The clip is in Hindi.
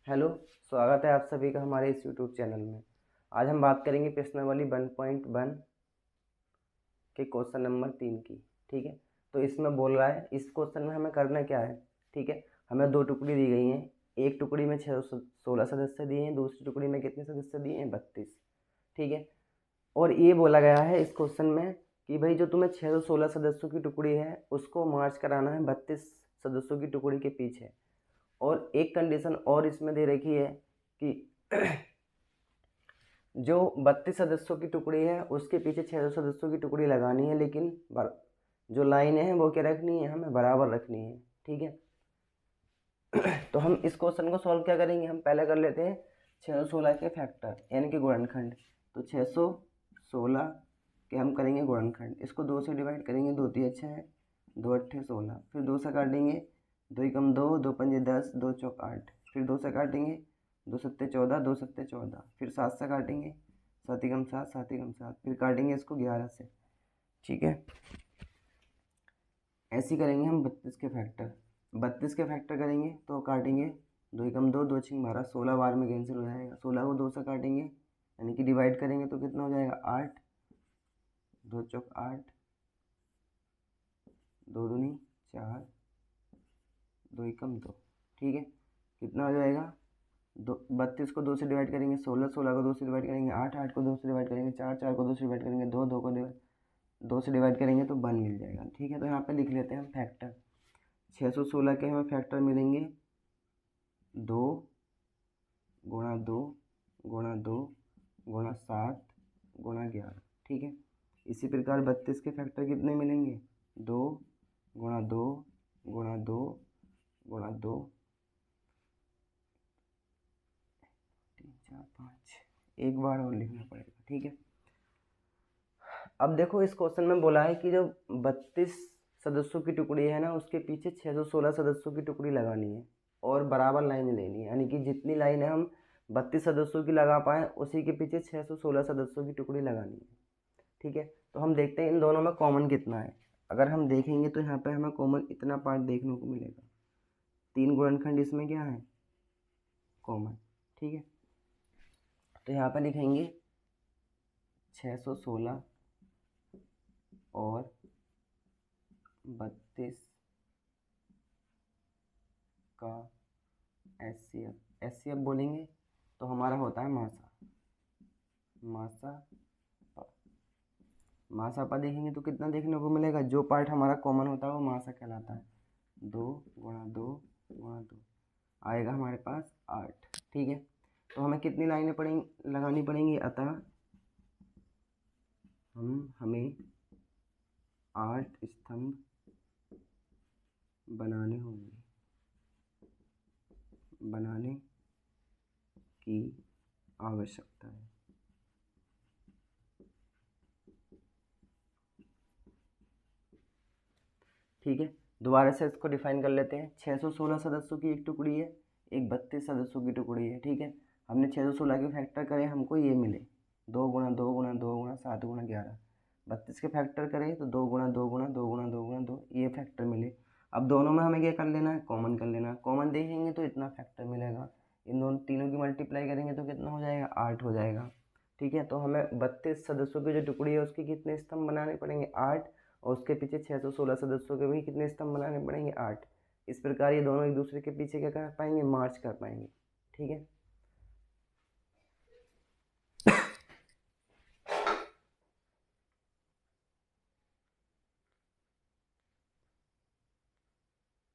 हेलो, स्वागत है आप सभी का हमारे इस यूट्यूब चैनल में। आज हम बात करेंगे प्रश्नावली 1.1 के क्वेश्चन नंबर 3 की। ठीक है, तो इसमें बोल रहा है इस क्वेश्चन में हमें करना क्या है। ठीक है, हमें दो टुकड़ी दी गई हैं। एक टुकड़ी में 616 सदस्य दिए हैं, दूसरी टुकड़ी में कितने सदस्य दिए हैं? 32। ठीक है, और ये बोला गया है इस क्वेश्चन में कि भाई जो तुम्हें 616 सदस्यों की टुकड़ी है उसको मार्च कराना है 32 सदस्यों की टुकड़ी के पीछे। और एक कंडीशन और इसमें दे रखी है कि जो 32 सदस्यों की टुकड़ी है उसके पीछे 600 सदस्यों की टुकड़ी लगानी है, लेकिन जो लाइनें हैं वो क्या रखनी है? हमें बराबर रखनी है। ठीक है, तो हम इस क्वेश्चन को सॉल्व क्या करेंगे? हम पहले कर लेते हैं 616 के फैक्टर यानी कि गुणनखंड। तो 616 के हम करेंगे गुणनखंड। इसको 2 से डिवाइड करेंगे, 2 3 6 2 8 16, फिर 2 से काटेंगे, 2 एकम 2, 2 पंजे 10, 2 चौक 8, फिर 2 से काटेंगे, 2 सत्ते 14, 2 सत्ते 14, फिर 7 से काटेंगे, 7 एकम 7, 7 एकम 7, फिर काटेंगे इसको 11 से। ठीक है, ऐसे करेंगे हम 32 के फैक्टर। 32 के फैक्टर करेंगे तो काटेंगे, 2 एकम 2, 2 छिंग 12, 16 बार में कैंसिल हो जाएगा। 16 को 2 से काटेंगे यानी कि डिवाइड करेंगे तो कितना हो जाएगा? 8, 2 चौक 8, 2 दूनी 4, 2 एकम 2। ठीक है, कितना हो जाएगा? 32 को 2 से डिवाइड करेंगे 16, 16 को 2 से डिवाइड करेंगे 8, 8 को 2 से डिवाइड करेंगे 4, 4 को 2 से डिवाइड करेंगे 2, 2 को 2 से डिवाइड करेंगे तो 1 मिल जाएगा। ठीक है, तो यहाँ पे लिख लेते हैं हम फैक्टर। 616 के हमें फैक्टर मिलेंगे 2 गुणा 2 गुणा 2 गुणा 7 गुणा 11। ठीक है, इसी प्रकार 32 के फैक्टर कितने मिलेंगे? 2 गुणा 2 गुणा 2 गुणा 2 3 4 5, एक बार और लिखना पड़ेगा। ठीक है, अब देखो इस क्वेश्चन में बोला है कि जो 32 सदस्यों की टुकड़ी है ना उसके पीछे 616 सदस्यों की टुकड़ी लगानी है और बराबर लाइन लेनी है, यानी कि जितनी लाइनें हम 32 सदस्यों की लगा पाए उसी के पीछे 616 सदस्यों की टुकड़ी लगानी है। ठीक है, तो हम देखते हैं इन दोनों में कॉमन कितना है। अगर हम देखेंगे तो यहाँ पे हमें कॉमन इतना पार्ट देखने को मिलेगा। 3 गुणनखंड इसमें क्या है? कॉमन। ठीक है, तो यहाँ पे लिखेंगे 616 और 32 का एचसीएफ बोलेंगे तो हमारा होता है मासापा देखेंगे तो कितना देखने को मिलेगा? जो पार्ट हमारा कॉमन होता है वो मासा कहलाता है। 2 गुणा 2 गुणा 2 आएगा हमारे पास 8। ठीक है, तो हमें कितनी लाइनें लगानी पड़ेंगी? अतः हमें 8 स्तंभ बनाने की आवश्यकता है। ठीक है, दोबारा से इसको डिफाइन कर लेते हैं। 616 सदस्यों की एक टुकड़ी है, एक 32 सदस्यों की टुकड़ी है। ठीक है, हमने 616 के फैक्टर करे, हमको ये मिले 2 गुणा 2 गुणा 2 गुणा 7 गुणा 11। 32 के फैक्टर करें तो 2 गुणा 2 गुणा 2 गुणा 2 गुणा 2, ये फैक्टर मिले। अब दोनों में हमें क्या कर लेना है? कॉमन कर लेना है। कॉमन देखेंगे तो इतना फैक्टर मिलेगा। इन दोनों तीनों की मल्टीप्लाई करेंगे तो कितना हो जाएगा? 8 हो जाएगा। ठीक है, तो हमें 32 सदस्यों की जो टुकड़ी है उसके कितने स्तंभ बनाने पड़ेंगे? 8, और उसके पीछे 616 सदस्यों के भी कितने स्तंभ बनाने पड़ेंगे? 8। इस प्रकार ये दोनों एक दूसरे के पीछे क्या कर पाएंगे? मार्च कर पाएंगे। ठीक है,